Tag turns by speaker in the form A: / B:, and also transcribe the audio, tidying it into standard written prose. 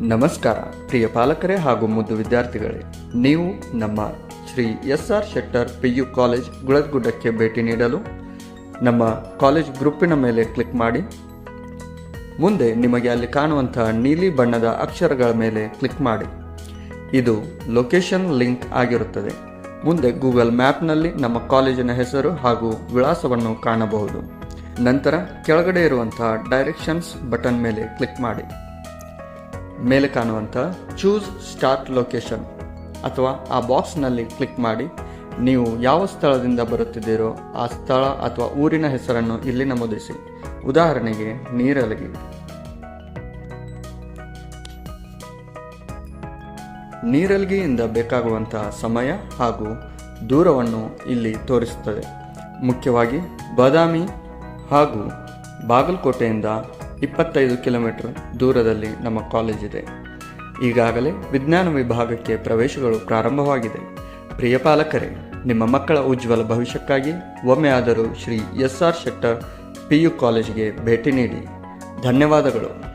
A: ನಮಸ್ಕಾರ ಪ್ರಿಯ ಪಾಲಕರೇ ಹಾಗೂ ಮುದ್ದು ವಿದ್ಯಾರ್ಥಿಗಳೇ, ನೀವು ನಮ್ಮ Shri SR Shettar PU college ಗುಳದಗುಡ್ಡಕ್ಕೆ ಭೇಟಿ ನೀಡಲು ನಮ್ಮ ಕಾಲೇಜ್ ಗ್ರೂಪಿನ ಮೇಲೆ ಕ್ಲಿಕ್ ಮಾಡಿ. ಮುಂದೆ ನಿಮಗೆ ಅಲ್ಲಿ ಕಾಣುವಂತಹ ನೀಲಿ ಬಣ್ಣದ ಅಕ್ಷರಗಳ ಮೇಲೆ ಕ್ಲಿಕ್ ಮಾಡಿ. ಇದು ಲೊಕೇಶನ್ ಲಿಂಕ್ ಆಗಿರುತ್ತದೆ. ಮುಂದೆ ಗೂಗಲ್ ಮ್ಯಾಪ್ನಲ್ಲಿ ನಮ್ಮ ಕಾಲೇಜಿನ ಹೆಸರು ಹಾಗೂ ವಿಳಾಸವನ್ನು ಕಾಣಬಹುದು. ನಂತರ ಕೆಳಗಡೆ ಇರುವಂತಹ ಡೈರೆಕ್ಷನ್ಸ್ ಬಟನ್ ಮೇಲೆ ಕ್ಲಿಕ್ ಮಾಡಿ. ಮೇಲೆ ಕಾಣುವಂಥ ಚೂಸ್ ಸ್ಟಾರ್ಟ್ ಲೊಕೇಶನ್ ಅಥವಾ ಆ ಬಾಕ್ಸ್ನಲ್ಲಿ ಕ್ಲಿಕ್ ಮಾಡಿ. ನೀವು ಯಾವ ಸ್ಥಳದಿಂದ ಬರುತ್ತಿದ್ದೀರೋ ಆ ಸ್ಥಳ ಅಥವಾ ಊರಿನ ಹೆಸರನ್ನು ಇಲ್ಲಿ ನಮೂದಿಸಿ. ಉದಾಹರಣೆಗೆ ನೀರಲಗಿ. ನೀರಲಗಿಯಿಂದ ಬೇಕಾಗುವಂತಹ ಸಮಯ ಹಾಗೂ ದೂರವನ್ನು ಇಲ್ಲಿ ತೋರಿಸುತ್ತದೆ. ಮುಖ್ಯವಾಗಿ ಬಾದಾಮಿ ಹಾಗೂ ಬಾಗಲಕೋಟೆಯಿಂದ 25 ಕಿಲೋಮೀಟರ್ ದೂರದಲ್ಲಿ ನಮ್ಮ ಕಾಲೇಜ್ ಇದೆ. ಈಗಾಗಲೇ ವಿಜ್ಞಾನ ವಿಭಾಗಕ್ಕೆ ಪ್ರವೇಶಗಳು ಪ್ರಾರಂಭವಾಗಿದೆ. ಪ್ರಿಯ ಪಾಲಕರೇ, ನಿಮ್ಮ ಮಕ್ಕಳ ಉಜ್ವಲ ಭವಿಷ್ಯಕ್ಕಾಗಿ ಒಮ್ಮೆ ಆದರೂ ಶ್ರೀ SR ಶೆಟ್ಟರ್ PU ಕಾಲೇಜಿಗೆ ಭೇಟಿ ನೀಡಿ. ಧನ್ಯವಾದಗಳು.